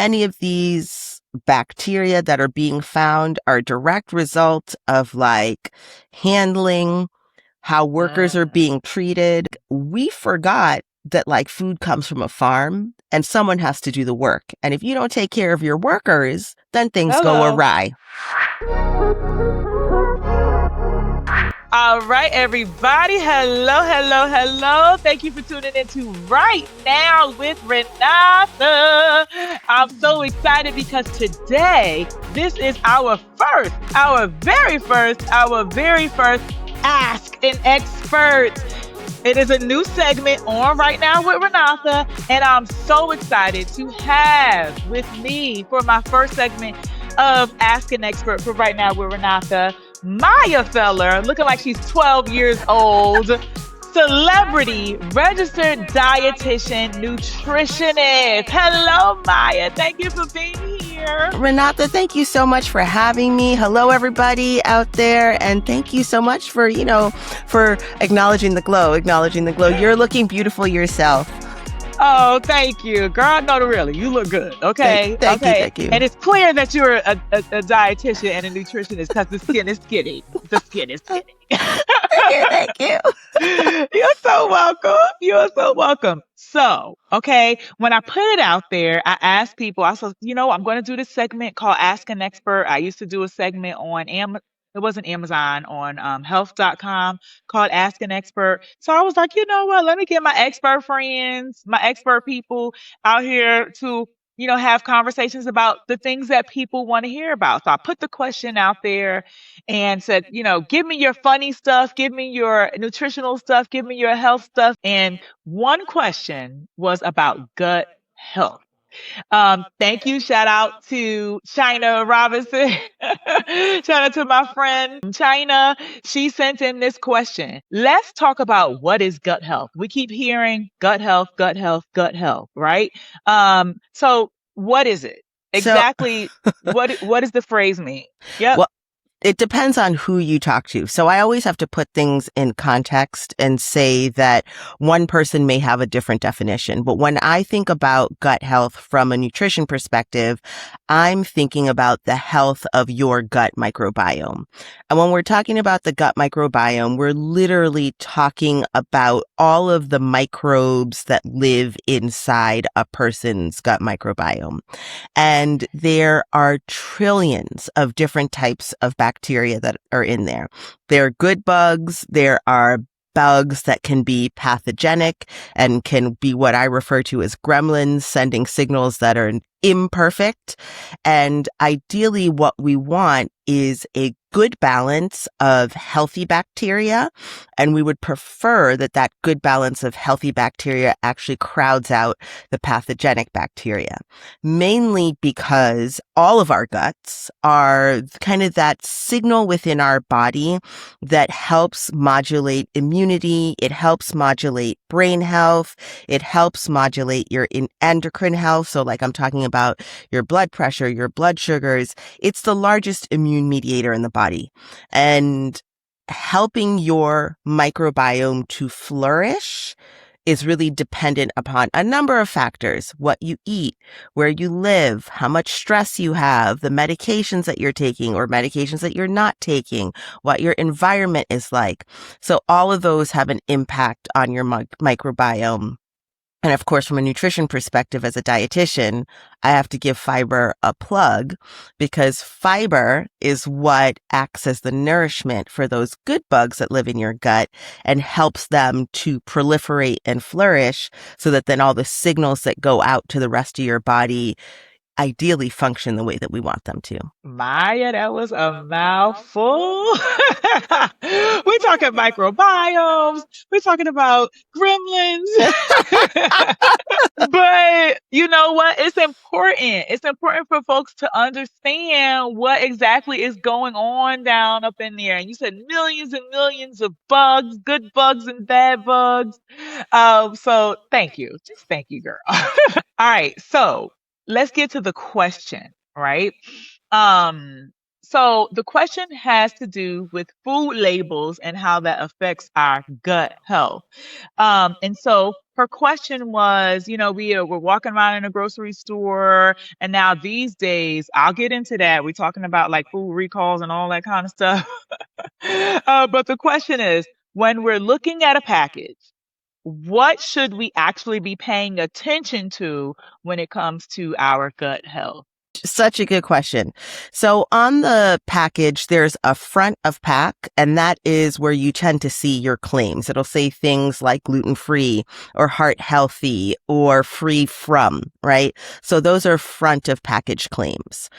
any of these bacteria that are being found are a direct result of like handling, how workers are being treated. We forgot that like food comes from a farm and someone has to do the work. And if you don't take care of your workers, then things go Hello. awry. All right, everybody. Hello, hello, hello. Thank you for tuning into Right Now with Rhenotha. I'm so excited because today, this is our very first Ask an Expert. It is a new segment on Right Now with Rhenotha, and I'm so excited to have with me for my first segment of Ask an Expert for Right Now with Rhenotha, Maya Feller, looking like she's 12 years old, celebrity, registered dietitian, nutritionist. Hello, Maya. Thank you for being here. Rhenotha, thank you so much for having me. Hello, everybody out there. And thank you so much for, for acknowledging the glow. You're looking beautiful yourself. Oh, thank you. Girl, no, really, you look good. Okay. Thank you. And it's clear that you're a dietitian and a nutritionist because the skin is skinny. The skin is skinny. Thank you. You're so welcome. So, okay, when I put it out there, I asked people, I said, I'm going to do this segment called Ask an Expert. I used to do a segment on it wasn't Amazon, on health.com called Ask an Expert. So I was like, you know what? Let me get my expert friends, my expert people out here to, have conversations about the things that people want to hear about. So I put the question out there and said, give me your funny stuff, give me your nutritional stuff, give me your health stuff. And one question was about gut health. Thank you. Shout out to China Robinson. Shout out to my friend China. She sent in this question. Let's talk about what is gut health. We keep hearing gut health, right? So what is it? Exactly. What does the phrase mean? Yep. Well, it depends on who you talk to. So I always have to put things in context and say that one person may have a different definition. But when I think about gut health from a nutrition perspective, I'm thinking about the health of your gut microbiome. And when we're talking about the gut microbiome, we're literally talking about all of the microbes that live inside a person's gut microbiome. And there are trillions of different types of bacteria that are in there. There are good bugs. There are bugs that can be pathogenic and can be what I refer to as gremlins, sending signals that are imperfect. And ideally, what we want is a good balance of healthy bacteria. And we would prefer that that good balance of healthy bacteria actually crowds out the pathogenic bacteria, mainly because all of our guts are kind of that signal within our body that helps modulate immunity. It helps modulate brain health. It helps modulate your endocrine health. So like I'm talking about your blood pressure, your blood sugars. It's the largest immune mediator in the body. And helping your microbiome to flourish is really dependent upon a number of factors: what you eat, where you live, how much stress you have, the medications that you're taking or medications that you're not taking, what your environment is like. So all of those have an impact on your microbiome. And of course, from a nutrition perspective, as a dietitian, I have to give fiber a plug because fiber is what acts as the nourishment for those good bugs that live in your gut and helps them to proliferate and flourish so that then all the signals that go out to the rest of your body ideally function the way that we want them to. Maya, that was a mouthful. We're talking microbiomes. We're talking about gremlins. But you know what? It's important. It's important for folks to understand what exactly is going on down up in there. And you said millions and millions of bugs, good bugs and bad bugs. So thank you. Just thank you, girl. All right. So let's get to the question, right? So the question has to do with food labels and how that affects our gut health. And so her question was, we're walking around in a grocery store, and now these days, I'll get into that. We're talking about like food recalls and all that kind of stuff. But the question is, when we're looking at a package, what should we actually be paying attention to when it comes to our gut health? Such a good question. So on the package, there's a front of pack, and that is where you tend to see your claims. It'll say things like gluten-free or heart healthy or free from, right? So those are front of package claims.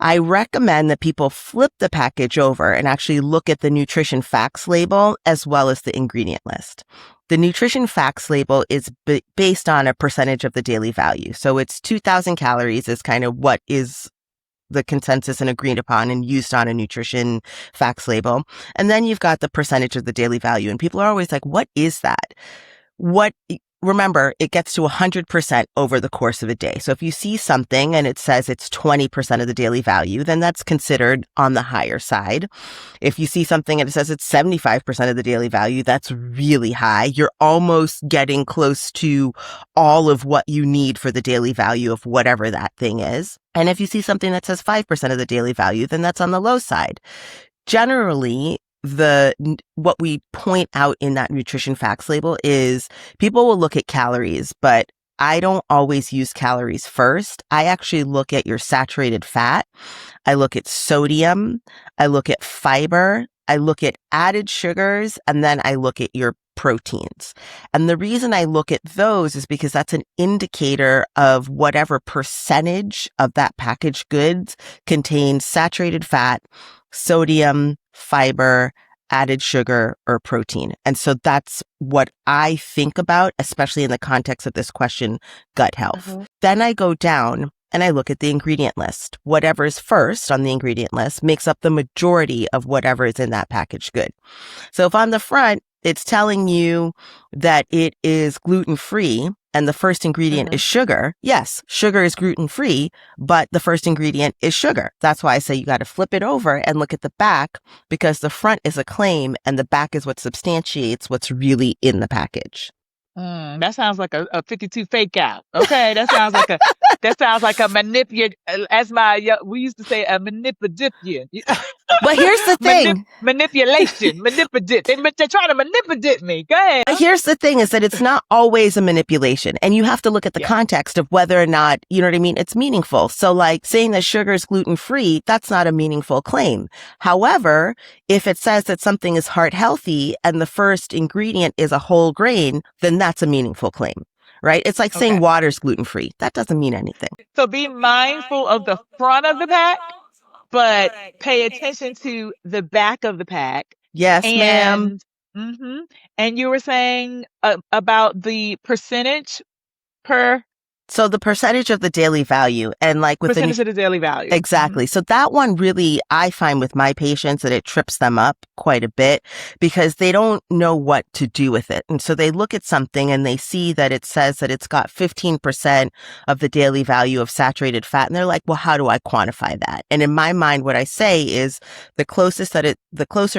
I recommend that people flip the package over and actually look at the nutrition facts label as well as the ingredient list. The nutrition facts label is based on a percentage of the daily value. So it's 2,000 calories is kind of what is the consensus and agreed upon and used on a nutrition facts label. And then you've got the percentage of the daily value. And people are always like, what is that? Remember, it gets to 100% over the course of a day. So if you see something and it says it's 20% of the daily value, then that's considered on the higher side. If you see something and it says it's 75% of the daily value, that's really high. You're almost getting close to all of what you need for the daily value of whatever that thing is. And if you see something that says 5% of the daily value, then that's on the low side. Generally, what we point out in that nutrition facts label is people will look at calories, but I don't always use calories first. I actually look at your saturated fat. I look at sodium. I look at fiber. I look at added sugars, and then I look at your proteins. And the reason I look at those is because that's an indicator of whatever percentage of that packaged goods contains saturated fat, sodium, fiber, added sugar, or protein. And so that's what I think about, especially in the context of this question, gut health. Mm-hmm. Then I go down and I look at the ingredient list. Whatever's first on the ingredient list makes up the majority of whatever is in that packaged good. So if on the front, it's telling you that it is gluten-free and the first ingredient is sugar. Yes, sugar is gluten-free, but the first ingredient is sugar. That's why I say you got to flip it over and look at the back, because the front is a claim and the back is what substantiates what's really in the package. That sounds like a 52 fake out. Okay, that sounds like a manipulate. As we used to say, a manipulation. But here's the thing: manipulation, manipulate. They're trying to manipulate me. Go ahead. Here's the thing: is that it's not always a manipulation, and you have to look at the context of whether or not, you know what I mean, it's meaningful. So, like saying that sugar is gluten free, that's not a meaningful claim. However, if it says that something is heart healthy and the first ingredient is a whole grain, then that's a meaningful claim. Right? It's like saying water's gluten-free. That doesn't mean anything. So be mindful of the front of the pack, but pay attention to the back of the pack. Yes, ma'am. Mm-hmm. And you were saying about the percentage per... So the percentage of the daily value, and like with percentage of the daily value. Exactly. Mm-hmm. So that one really, I find with my patients that it trips them up quite a bit because they don't know what to do with it. And so they look at something and they see that it says that it's got 15% of the daily value of saturated fat. And they're like, well, how do I quantify that? And in my mind, what I say is the closer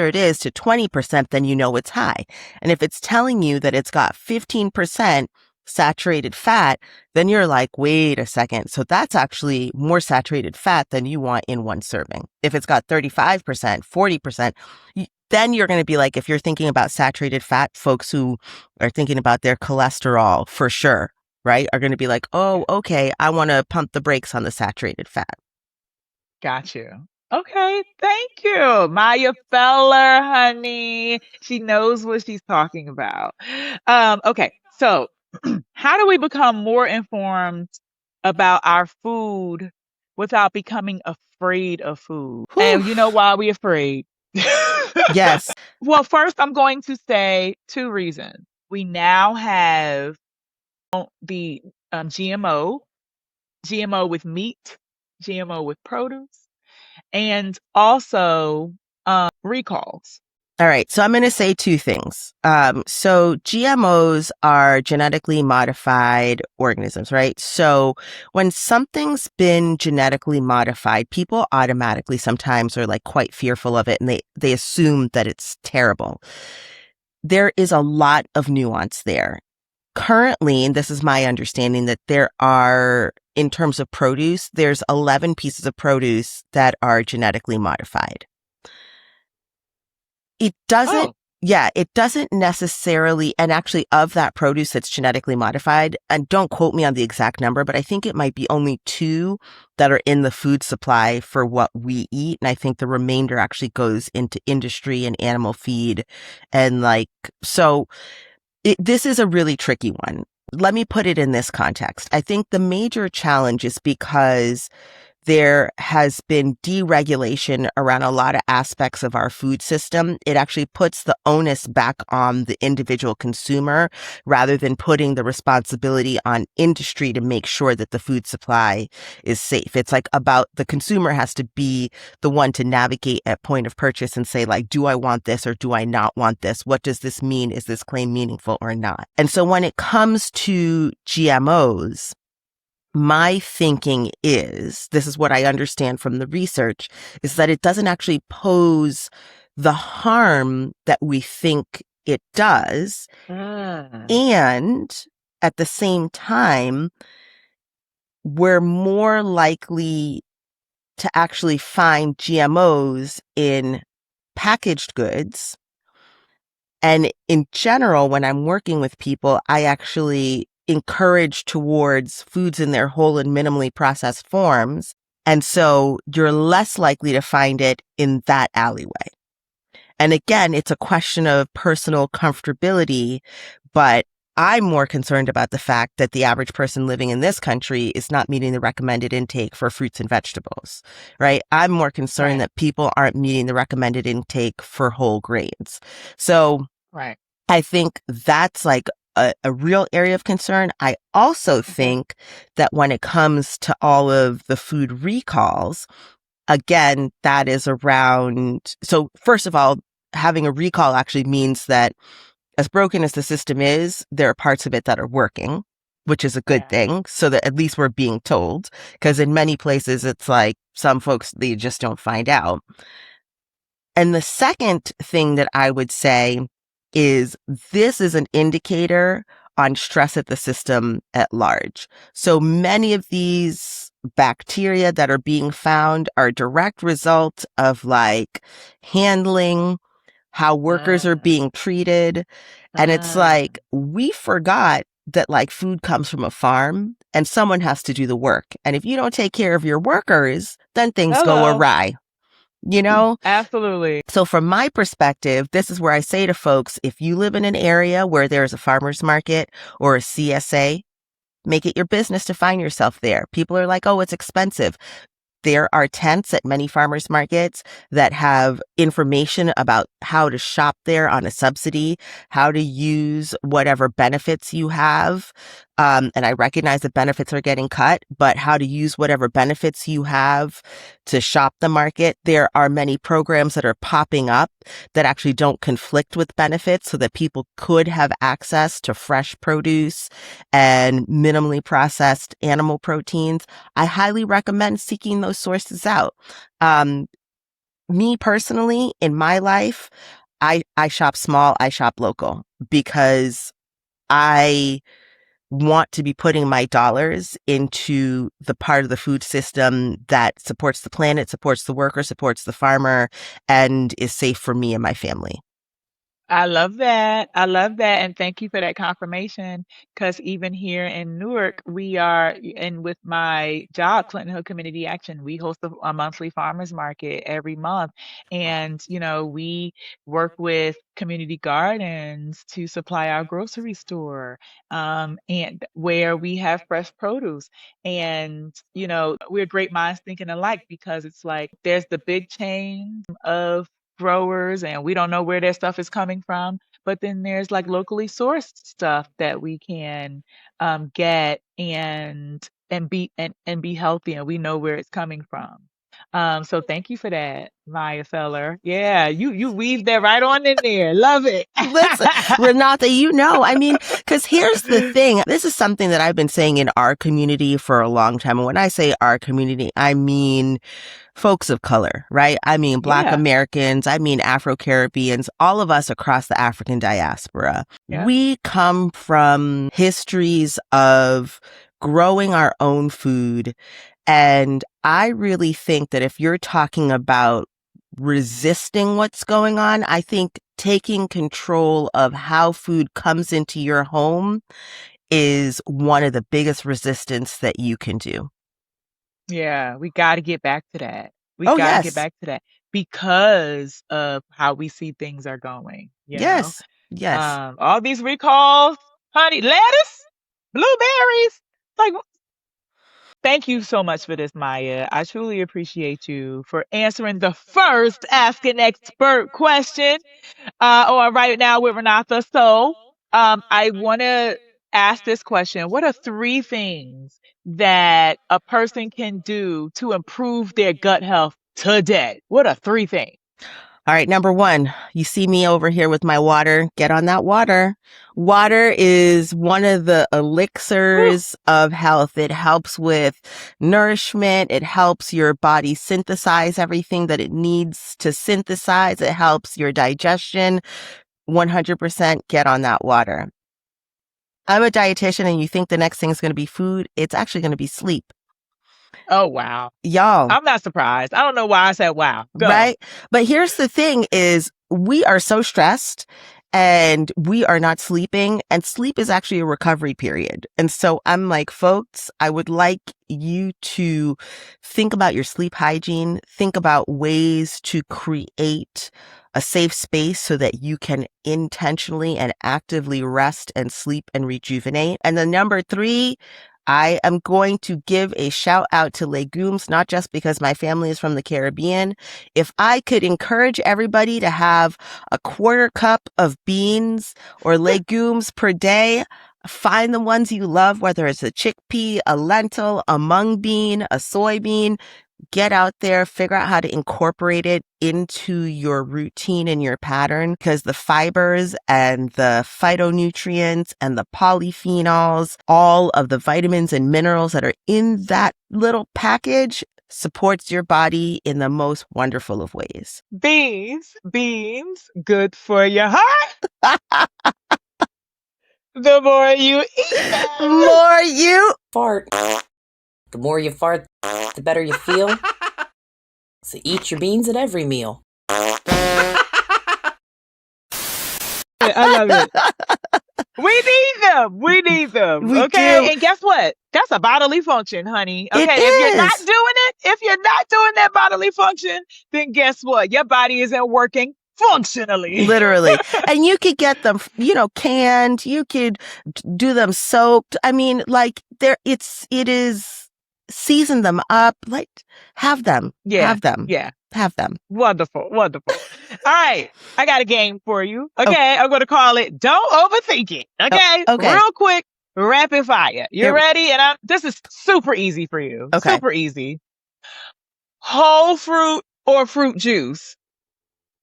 it is to 20%, then you know it's high. And if it's telling you that it's got 15% saturated fat, then you're like, wait a second. So that's actually more saturated fat than you want in one serving. If it's got 35%, 40%, then you're going to be like, if you're thinking about saturated fat, folks who are thinking about their cholesterol for sure, right, are going to be like, oh, okay, I want to pump the brakes on the saturated fat. Got you. Okay, thank you. Maya Feller, honey. She knows what she's talking about. Okay, so how do we become more informed about our food without becoming afraid of food? Whew. And you know why we're afraid? Yes. Well, first, I'm going to say 2 reasons. We now have the GMO with meat, GMO with produce, and also recalls. All right. So I'm going to say two things. So GMOs are genetically modified organisms, right? So when something's been genetically modified, people automatically sometimes are like quite fearful of it and they assume that it's terrible. There is a lot of nuance there. Currently, and this is my understanding, that there are, in terms of produce, there's 11 pieces of produce that are genetically modified. It doesn't, Oh, yeah, it doesn't necessarily, and actually of that produce that's genetically modified, and don't quote me on the exact number, but I think it might be only two that are in the food supply for what we eat. And I think the remainder actually goes into industry and animal feed. And like, so this is a really tricky one. Let me put it in this context. I think the major challenge is because there has been deregulation around a lot of aspects of our food system. It actually puts the onus back on the individual consumer rather than putting the responsibility on industry to make sure that the food supply is safe. It's like about the consumer has to be the one to navigate at point of purchase and say, like, do I want this or do I not want this? What does this mean? Is this claim meaningful or not? And so when it comes to GMOs, my thinking is, this is what I understand from the research, is that it doesn't actually pose the harm that we think it does. mm, And at the same time, we're more likely to actually find GMOs in packaged goods. And in general, when I'm working with people, I actually encourage towards foods in their whole and minimally processed forms. And so you're less likely to find it in that alleyway. And again, it's a question of personal comfortability, but I'm more concerned about the fact that the average person living in this country is not meeting the recommended intake for fruits and vegetables, right? I'm more concerned right, that people aren't meeting the recommended intake for whole grains. So right. I think that's like a real area of concern. I also Okay. think that when it comes to all of the food recalls, again, that is around. So, first of all, having a recall actually means that as broken as the system is, there are parts of it that are working, which is a good Yeah. thing. So that at least we're being told, because in many places, it's like some folks, they just don't find out. And the second thing that I would say is this is an indicator on stress at the system at large. So many of these bacteria that are being found are a direct result of like handling, how workers are Mm, being treated. And it's like, mm. we forgot that like food comes from a farm and someone has to do the work. And if you don't take care of your workers, then things go Hello. awry, you know? Absolutely. So from my perspective, this is where I say to folks, if you live in an area where there's a farmer's market or a CSA, make it your business to find yourself there. People are like, oh, it's expensive. There are tents at many farmers markets that have information about how to shop there on a subsidy, how to use whatever benefits you have. And I recognize that benefits are getting cut, but how to use whatever benefits you have to shop the market. There are many programs that are popping up that actually don't conflict with benefits so that people could have access to fresh produce and minimally processed animal proteins. I highly recommend seeking those sources out. Um, Me personally, in my life, I shop small, I shop local because I want to be putting my dollars into the part of the food system that supports the planet, supports the worker, supports the farmer, and is safe for me and my family. I love that. I love that. And thank you for that confirmation. Because even here in Newark, we are, and with my job, Clinton Hill Community Action, we host a monthly farmers market every month. And, we work with community gardens to supply our grocery store, and where we have fresh produce. And, we're great minds thinking alike because it's like there's the big chain of growers and we don't know where their stuff is coming from. But then there's like locally sourced stuff that we can get and be healthy and we know where it's coming from. So thank you for that, Maya Feller. Yeah, you weaved that right on in there. Love it. Listen, Rhenotha, I mean, because here's the thing. This is something that I've been saying in our community for a long time. And when I say our community, I mean folks of color, right? I mean Black Yeah. Americans, I mean Afro-Caribbeans, all of us across the African diaspora. Yeah. We come from histories of growing our own food. And I really think that if you're talking about resisting what's going on, I think taking control of how food comes into your home is one of the biggest resistance that you can do. Yeah, we got to get back to that. We Oh, got to get yes. back to that because of how we see things are going, you know? Yes. Yes. All these recalls, honey, lettuce, blueberries. Like, thank you so much for this, Maya. I truly appreciate you for answering the first Ask an Expert question. Or right now with Renata. So, I want to ask this question. What are three things that a person can do to improve their gut health today? What are three things? All right, number one, you see me over here with my water. Get on that water. Water is one of the Whew. elixirs of health. It helps with nourishment. It helps your body synthesize everything that it needs to synthesize. It helps your digestion. 100% get on that water. I'm a dietitian and you think the next thing is going to be food. It's actually going to be sleep. Oh, wow. Y'all, I'm not surprised. I don't know why I said wow. Go. right? But here's the thing is we are so stressed and we are not sleeping, and sleep is actually a recovery period. And so I'm like, folks, I would like you to think about your sleep hygiene, think about ways to create a safe space so that you can intentionally and actively rest and sleep and rejuvenate. And then number three, I am going to give a shout out to legumes, not just because my family is from the Caribbean. If I could encourage everybody to have a quarter cup of beans or legumes per day, find the ones you love, whether it's a chickpea, a lentil, a mung bean, a soybean. Get out there, figure out how to incorporate it into your routine and your pattern, because the fibers and the phytonutrients and the polyphenols, all of the vitamins and minerals that are in that little package supports your body in the most wonderful of ways. Beans, good for your heart. The more you eat them. More you fart. The more you fart, the better you feel. So eat your beans at every meal. I love it. We need them. We need them. We okay. do. And guess what? That's a bodily function, honey. It Okay. If you're not is. doing it, if you're not doing that bodily function, then guess what? Your body isn't working functionally. Literally. And you could get them, canned. You could do them soaked. I mean, like it is season them up. Like have them. Yeah. Have them. Yeah. Have them. Wonderful. Wonderful. All right. I got a game for you. Okay. I'm going to call it Don't Overthink It. Okay. Okay. Real quick, rapid fire. You Here- ready? And this is super easy for you. Okay. Super easy. Whole fruit or fruit juice?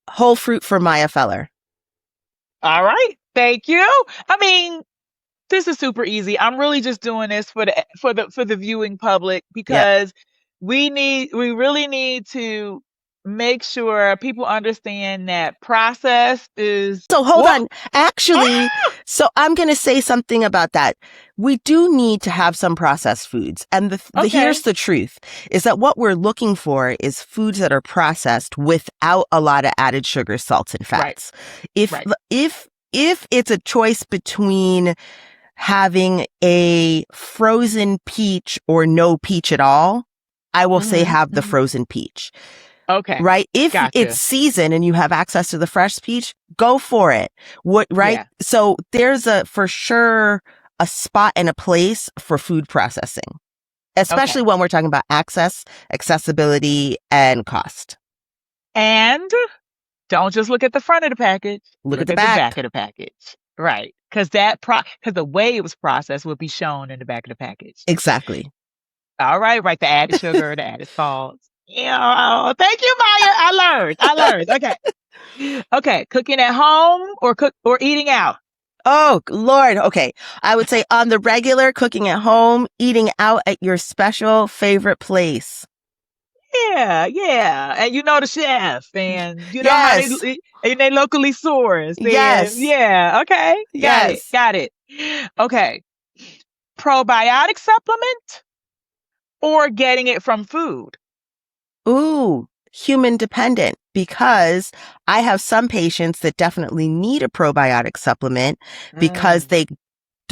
Whole fruit for Maya Feller. All right. Thank you. I mean, this is super easy. I'm really just doing this for the viewing public because we really need to make sure people understand that process is. So hold on. Actually, so I'm going to say something about that. We do need to have some processed foods. And here's the truth is that what we're looking for is foods that are processed without a lot of added sugar, salts, and fats. Right. If it's a choice between having a frozen peach or no peach at all, I will say have the frozen peach. Okay. Right? If Gotcha. it's season and you have access to the fresh peach, go for it. Right? Yeah. So there's for sure a spot and a place for food processing, especially when we're talking about access, accessibility, and cost. And don't just look at the front of the package. Look at the back of the package. Right. Because the way it was processed would be shown in the back of the package. Exactly. All right. Right. The added sugar, the added salt. Yeah. Thank you, Maya. I learned. I learned. Okay. Okay. Cooking at home or eating out. Oh, Lord. Okay. I would say on the regular, cooking at home, eating out at your special favorite place. Yeah, yeah. And you know the chef and you know how Yes. and they locally sourced. And Yes. yeah, okay. Got it. Yes. Got it. Okay. Probiotic supplement or getting it from food? Ooh, human dependent, because I have some patients that definitely need a probiotic supplement because Mm,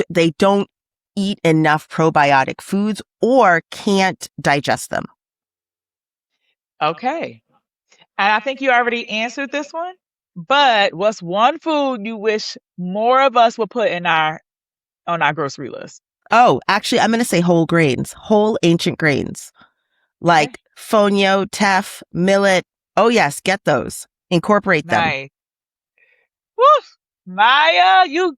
they don't eat enough probiotic foods or can't digest them. okay. And I think you already answered this one. But what's one food you wish more of us would put in our on our grocery list? Oh, actually, I'm going to say whole grains, whole ancient grains Okay. like fonio, teff, millet. Oh, yes, get those. Incorporate them. Nice. Woo! Maya, you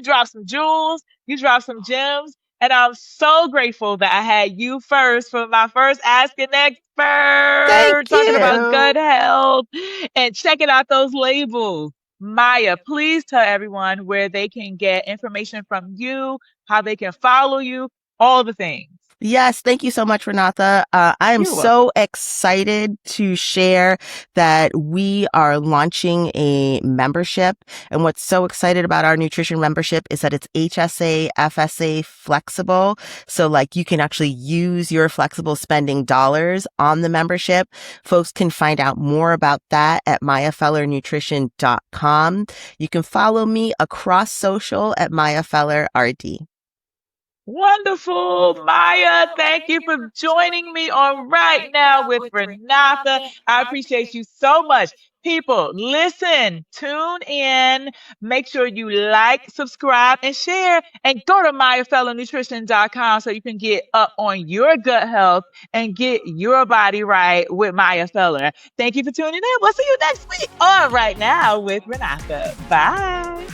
dropped some jewels, you dropped some gems, and I'm so grateful that I had you first for my first Ask an Thank Expert talking about you. gut health and checking out those labels. Maya, please tell everyone where they can get information from you, how they can follow you, all the things. Yes, thank you so much, Rhenotha. I am You're welcome. so excited to share that we are launching a membership. And what's so excited about our nutrition membership is that it's HSA, FSA flexible. So like you can actually use your flexible spending dollars on the membership. Folks can find out more about that at mayafellernutrition.com. You can follow me across social at mayafellerRD. Wonderful. Maya, thank you for joining me on Right Now with Renata. I appreciate you so much. People, listen, tune in, make sure you like, subscribe, and share, and go to MayaFellowNutrition.com so you can get up on your gut health and get your body right with Maya Feller. Thank you for tuning in. We'll see you next week on Right Now with Renata. Bye.